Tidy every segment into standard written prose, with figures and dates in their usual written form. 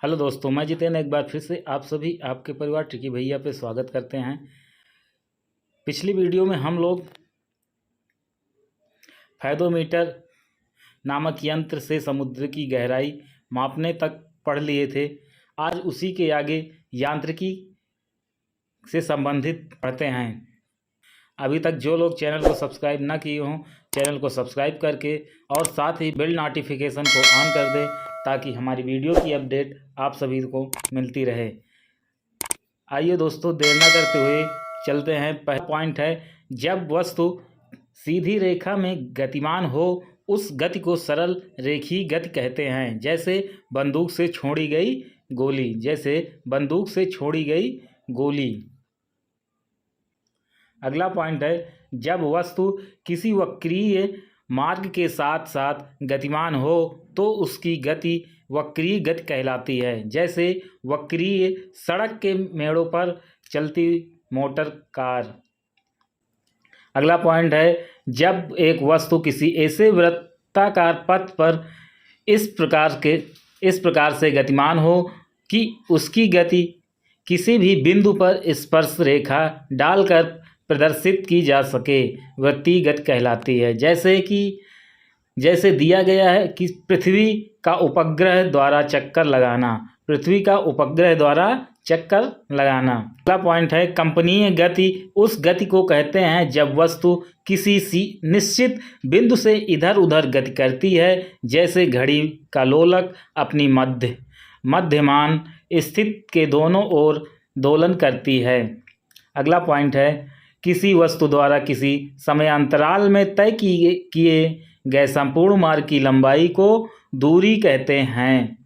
Hello दोस्तों, मैं जितेंद्र एक बार फिर से आप सभी आपके परिवार ट्रिकी भैया पे स्वागत करते हैं। पिछली वीडियो में हम लोग फैदोमीटर नामक यंत्र से समुद्र की गहराई मापने तक पढ़ लिए थे। आज उसी के आगे यांत्रिकी से संबंधित पढ़ते हैं। अभी तक जो लोग चैनल को सब्सक्राइब ना किए हों, चैनल को सब्सक्राइब करके और साथ ही बेल नोटिफिकेशन को ऑन कर दें ताकि हमारी वीडियो की अपडेट आप सभी को मिलती रहे। आइए दोस्तों, देर न करते हुए चलते हैं। पहला पॉइंट है, जब वस्तु सीधी रेखा में गतिमान हो उस गति को सरल रेखीय गति कहते हैं, जैसे बंदूक से छोड़ी गई गोली। अगला पॉइंट है, जब वस्तु किसी वक्रीय मार्ग के साथ साथ गतिमान हो तो उसकी गति वक्रीय गति कहलाती है, जैसे वक्रीय सड़क के मेड़ों पर चलती मोटर कार। अगला पॉइंट है, जब एक वस्तु किसी ऐसे वृत्ताकार पथ पर इस प्रकार से गतिमान हो कि उसकी गति किसी भी बिंदु पर स्पर्श रेखा डालकर प्रदर्शित की जा सके, वृत्तीय गति कहलाती है। जैसे दिया गया है कि पृथ्वी का उपग्रह द्वारा चक्कर लगाना। अगला पॉइंट है, कंपनीय गति उस गति को कहते हैं जब वस्तु किसी निश्चित बिंदु से इधर उधर गति करती है, जैसे घड़ी का लोलक अपनी मध्यमान स्थिति के दोनों ओर दोलन करती है। अगला पॉइंट है, किसी वस्तु द्वारा किसी समयांतराल में तय किए गए संपूर्ण मार्ग की लंबाई को दूरी कहते हैं।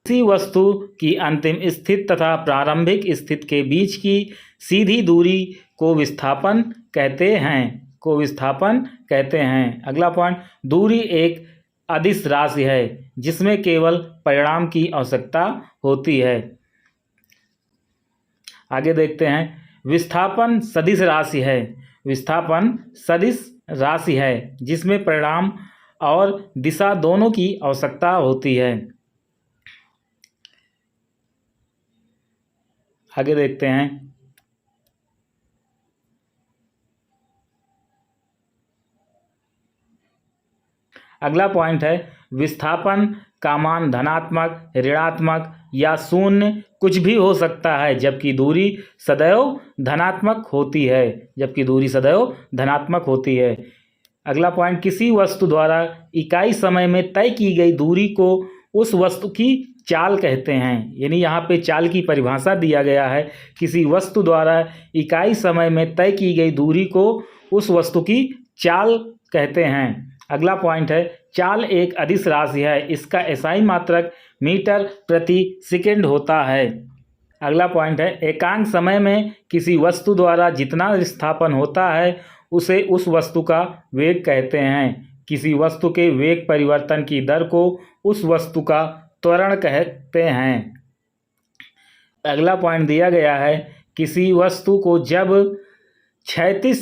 किसी वस्तु की अंतिम स्थिति तथा प्रारंभिक स्थिति के बीच की सीधी दूरी को विस्थापन कहते हैं। अगला पॉइंट, दूरी एक अदिश राशि है जिसमें केवल परिमाण की आवश्यकता होती है। आगे देखते हैं, विस्थापन सदिश राशि है जिसमें परिमाण और दिशा दोनों की आवश्यकता होती है। आगे देखते हैं, अगला पॉइंट है, विस्थापन का मान धनात्मक, ऋणात्मक या शून्य कुछ भी हो सकता है, जबकि दूरी सदैव धनात्मक होती है। अगला पॉइंट, किसी वस्तु द्वारा इकाई समय में तय की गई दूरी को उस वस्तु की चाल कहते हैं। यानी यहाँ पे चाल की परिभाषा दिया गया है, किसी वस्तु द्वारा इकाई समय में तय की गई दूरी को उस वस्तु की चाल कहते हैं। अगला पॉइंट है, चाल एक अदिश राशि है, इसका एसआई मात्रक मीटर प्रति सेकंड होता है। अगला पॉइंट है, एकांक समय में किसी वस्तु द्वारा जितना विस्थापन होता है उसे उस वस्तु का वेग कहते हैं। किसी वस्तु के वेग परिवर्तन की दर को उस वस्तु का त्वरण कहते हैं। अगला पॉइंट दिया गया है, किसी वस्तु को जब क्षैतिज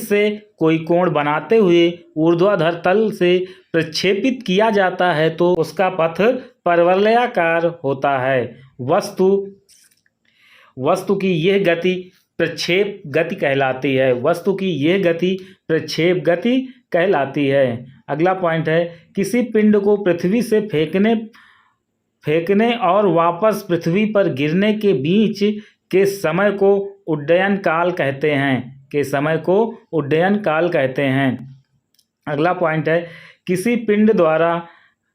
से कोई कोण बनाते हुए ऊर्ध्वाधर तल से प्रक्षेपित किया जाता है तो उसका पथ परवलयाकार होता है। वस्तु की यह गति प्रक्षेप गति कहलाती है। अगला पॉइंट है, किसी पिंड को पृथ्वी से फेंकने और वापस पृथ्वी पर गिरने के बीच के समय को उड्डयन काल कहते हैं। अगला पॉइंट है, किसी पिंड द्वारा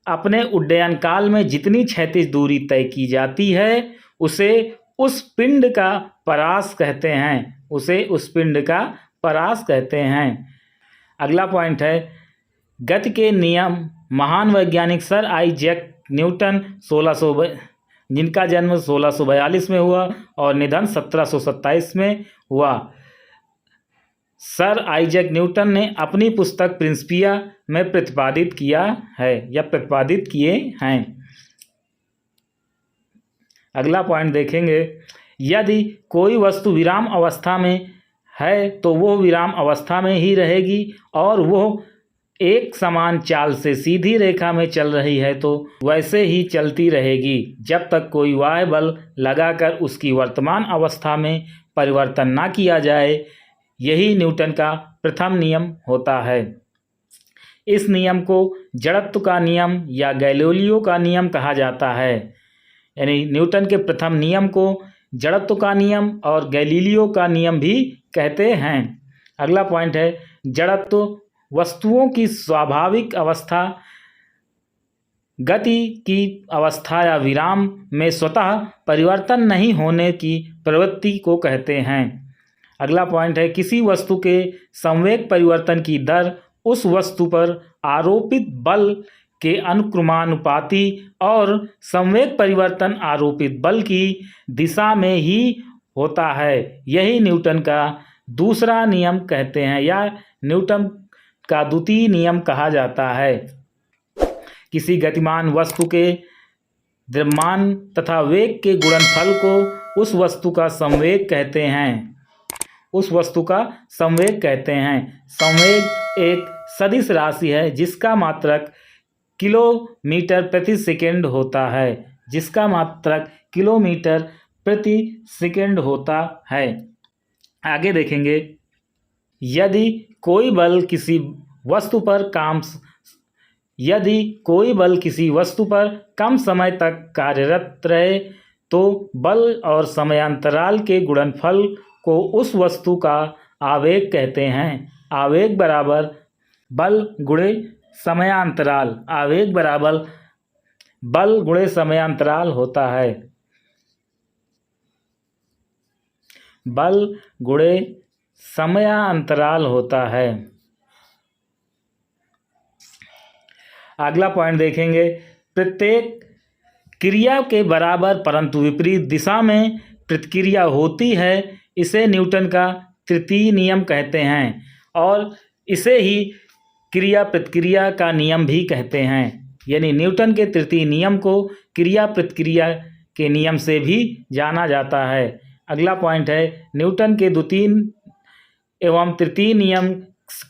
अपने उड्डयन काल में जितनी क्षैतिज दूरी तय की जाती है उसे उस पिंड का परास कहते हैं। अगला पॉइंट है, गति के नियम महान वैज्ञानिक सर आइजैक न्यूटन जिनका जन्म 1642 में हुआ और निधन 1727 में हुआ। सर आइजैक न्यूटन ने अपनी पुस्तक प्रिंसिपिया में प्रतिपादित किए हैं। अगला पॉइंट देखेंगे, यदि कोई वस्तु विराम अवस्था में है तो वो विराम अवस्था में ही रहेगी और वो एक समान चाल से सीधी रेखा में चल रही है तो वैसे ही चलती रहेगी जब तक कोई बाह्य बल लगाकर उसकी वर्तमान अवस्था में परिवर्तन ना किया जाए। यही न्यूटन का प्रथम नियम होता है। इस नियम को जड़त्व का नियम या गैलीलियो का नियम कहा जाता है। यानी न्यूटन के प्रथम नियम को जड़त्व का नियम और गैलीलियो का नियम भी कहते हैं। अगला पॉइंट है जड़त्व वस्तुओं की स्वाभाविक अवस्था, गति की अवस्था या विराम में स्वतः परिवर्तन नहीं होने की प्रवृत्ति को कहते हैं। अगला पॉइंट है किसी वस्तु के संवेग परिवर्तन की दर उस वस्तु पर आरोपित बल के अनुक्रमानुपाती और संवेग परिवर्तन आरोपित बल की दिशा में ही होता है। यही न्यूटन का दूसरा नियम कहते हैं या न्यूटन का द्वितीय नियम कहा जाता है। किसी गतिमान वस्तु के द्रव्यमान तथा वेग के गुणनफल को उस वस्तु का संवेग कहते हैं। संवेग एक सदिश राशि है जिसका मात्रक किलोमीटर प्रति सेकंड होता है। आगे देखेंगे यदि कोई बल किसी वस्तु पर कम समय तक कार्यरत रहे तो बल और समयांतराल के गुणनफल को उस वस्तु का आवेग कहते हैं। आवेग बराबर बल गुणे समयांतराल होता है। अगला पॉइंट देखेंगे प्रत्येक क्रिया के बराबर परंतु विपरीत दिशा में प्रतिक्रिया होती है। इसे न्यूटन का तृतीय नियम कहते हैं और इसे ही क्रिया प्रतिक्रिया का नियम भी कहते हैं। यानी न्यूटन के तृतीय नियम को क्रिया प्रतिक्रिया के नियम से भी जाना जाता है। अगला पॉइंट है न्यूटन के द्वितीय एवं तृतीय नियम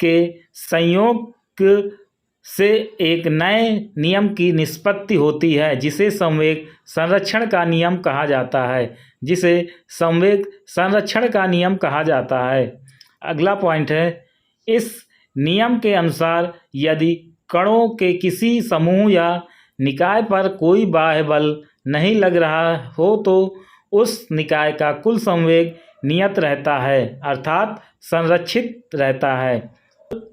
के संयोग से एक नए नियम की निष्पत्ति होती है जिसे संवेग संरक्षण का नियम कहा जाता है। अगला पॉइंट है इस नियम के अनुसार यदि कणों के किसी समूह या निकाय पर कोई बाह्य बल नहीं लग रहा हो तो उस निकाय का कुल संवेग नियत रहता है अर्थात संरक्षित रहता है।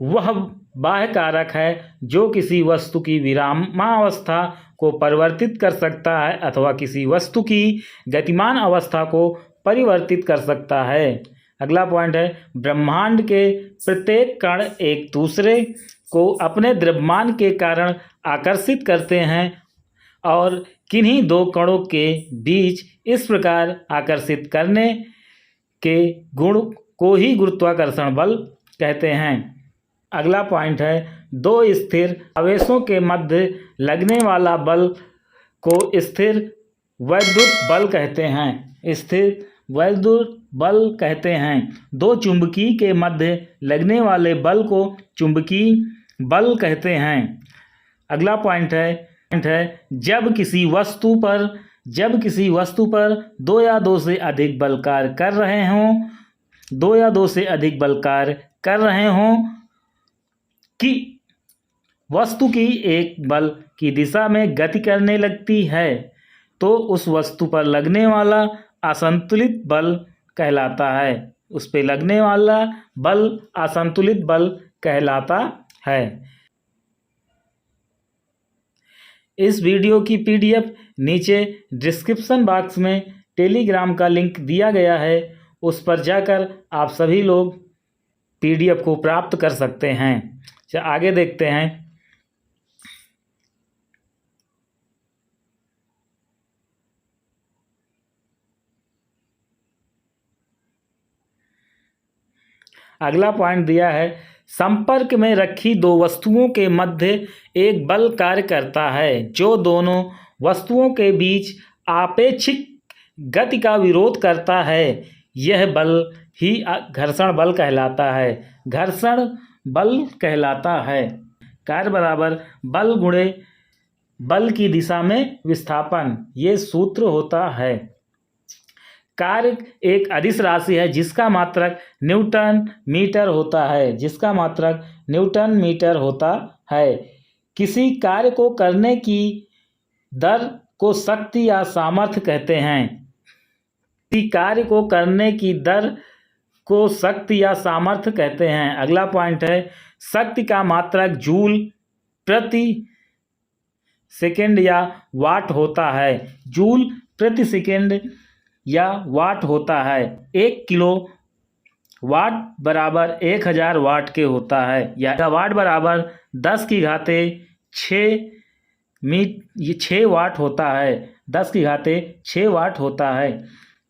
वह बाह्य कारक है जो किसी वस्तु की विरामावस्था को परिवर्तित कर सकता है अथवा किसी वस्तु की गतिमान अवस्था को परिवर्तित कर सकता है। अगला पॉइंट है ब्रह्मांड के प्रत्येक कण एक दूसरे को अपने द्रव्यमान के कारण आकर्षित करते हैं और किन्हीं दो कणों के बीच इस प्रकार आकर्षित करने के गुण को ही गुरुत्वाकर्षण बल कहते हैं। अगला पॉइंट है दो स्थिर आवेशों के मध्य लगने वाला बल को स्थिर वैद्युत बल कहते हैं। दो चुंबकीय के मध्य लगने वाले बल को चुंबकीय बल कहते हैं। अगला पॉइंट है जब किसी वस्तु पर दो या दो से अधिक बल कार्य कर रहे हों कि वस्तु की एक बल की दिशा में गति करने लगती है तो उस वस्तु पर लगने वाला असंतुलित बल कहलाता है। इस वीडियो की PDF नीचे डिस्क्रिप्शन बॉक्स में टेलीग्राम का लिंक दिया गया है, उस पर जाकर आप सभी लोग PDF को प्राप्त कर सकते हैं। आगे देखते हैं। अगला पॉइंट दिया है संपर्क में रखी दो वस्तुओं के मध्य एक बल कार्य करता है जो दोनों वस्तुओं के बीच आपेक्षिक गति का विरोध करता है। यह बल ही घर्षण बल कहलाता है। कार्य बराबर बल गुणे बल की दिशा में विस्थापन, ये सूत्र होता है। कार्य एक अदिश राशि है जिसका मात्रक न्यूटन मीटर होता है, जिसका मात्रक न्यूटन मीटर होता है। किसी कार्य को करने की दर को शक्ति या सामर्थ्य कहते हैं। किसी कार्य को करने की दर को शक्ति या सामर्थ्य कहते हैं। अगला पॉइंट है, शक्ति का मात्रक जूल प्रति सेकंड या वाट होता है। जूल प्रति सेकंड या वाट होता है। 1 किलो वाट बराबर 1000 वाट के होता है, या वाट बराबर 6 वाट होता है। 10⁻6 वाट होता है।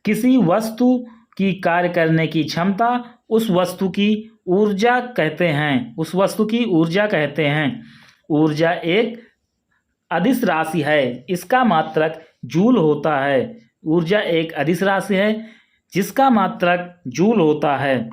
किसी वस्तु की कार्य करने की क्षमता उस वस्तु की ऊर्जा कहते हैं। उस वस्तु की ऊर्जा कहते हैं। ऊर्जा एक अदिश राशि है, इसका मात्रक जूल होता है। ऊर्जा एक अदिश राशि है जिसका मात्रक जूल होता है।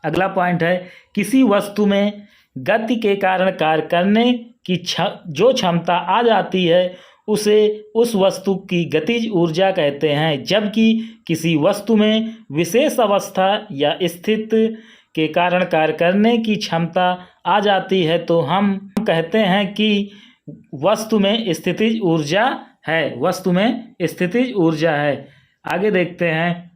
अगला पॉइंट है, किसी वस्तु में गति के कारण कार्य करने की जो क्षमता आ जाती है उसे उस वस्तु की गतिज ऊर्जा कहते हैं। जबकि किसी वस्तु में विशेष अवस्था या स्थिति के कारण कार्य करने की क्षमता आ जाती है तो हम कहते हैं कि वस्तु में स्थितिज ऊर्जा है। वस्तु में स्थितिज ऊर्जा है। आगे देखते हैं,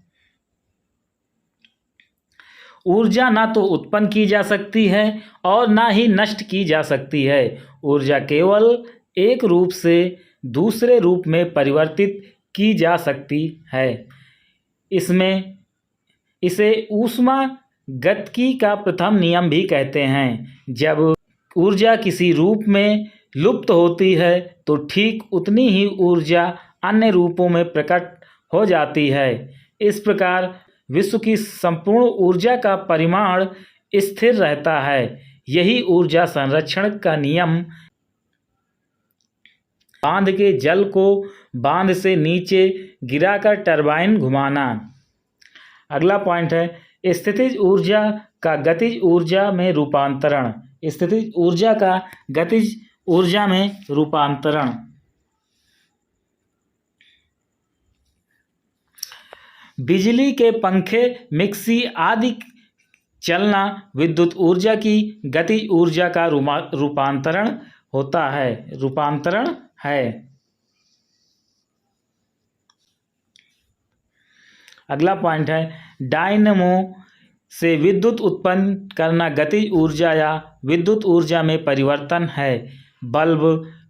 ऊर्जा ना तो उत्पन्न की जा सकती है और ना ही नष्ट की जा सकती है। ऊर्जा केवल एक रूप से दूसरे रूप में परिवर्तित की जा सकती है। इसे ऊष्मा गतिकी का प्रथम नियम भी कहते हैं। जब ऊर्जा किसी रूप में लुप्त होती है तो ठीक उतनी ही ऊर्जा अन्य रूपों में प्रकट हो जाती है। इस प्रकार विश्व की संपूर्ण ऊर्जा का परिमाण स्थिर रहता है। यही ऊर्जा संरक्षण का नियम। बांध के जल को बांध से नीचे गिराकर टरबाइन घुमाना। अगला पॉइंट है, स्थितिज ऊर्जा का गतिज ऊर्जा में रूपांतरण। स्थितिज ऊर्जा का गतिज ऊर्जा में रूपांतरण। बिजली के पंखे, मिक्सी आदि चलना विद्युत ऊर्जा की गतिज ऊर्जा का रूपांतरण होता है। रूपांतरण है। अगला पॉइंट है, डायनेमो से विद्युत उत्पन्न करना गतिज ऊर्जा या विद्युत ऊर्जा में परिवर्तन है। बल्ब,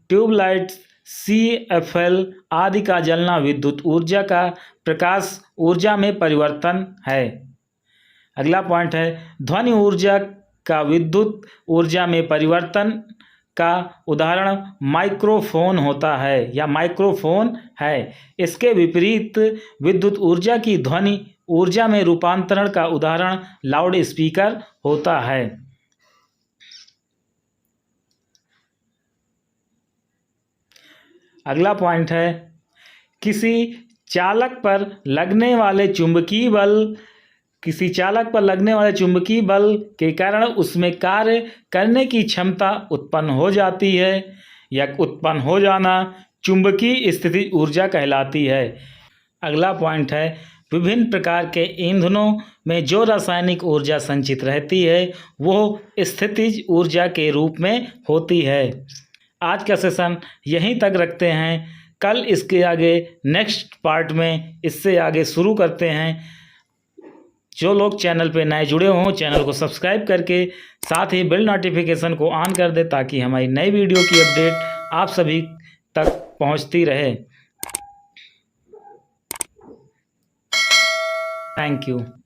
ट्यूबलाइट, CFL आदि का जलना विद्युत ऊर्जा का प्रकाश ऊर्जा में परिवर्तन है। अगला पॉइंट है, ध्वनि ऊर्जा का विद्युत ऊर्जा में परिवर्तन का उदाहरण माइक्रोफोन होता है या माइक्रोफोन है। इसके विपरीत विद्युत ऊर्जा की ध्वनि ऊर्जा में रूपांतरण का उदाहरण लाउड स्पीकर होता है। अगला पॉइंट है, किसी चालक पर लगने वाले चुंबकीय बल के कारण उसमें कार्य करने की क्षमता उत्पन्न हो जाती है या उत्पन्न हो जाना चुंबकीय स्थितिज ऊर्जा कहलाती है। अगला पॉइंट है, विभिन्न प्रकार के ईंधनों में जो रासायनिक ऊर्जा संचित रहती है वो स्थितिज ऊर्जा के रूप में होती है। आज का सेशन यहीं तक रखते हैं। कल इसके आगे नेक्स्ट पार्ट में इससे आगे शुरू करते हैं। जो लोग चैनल पे नए जुड़े हों चैनल को सब्सक्राइब करके साथ ही बेल नोटिफिकेशन को ऑन कर दें ताकि हमारी नई वीडियो की अपडेट आप सभी तक पहुंचती रहे। Thank you.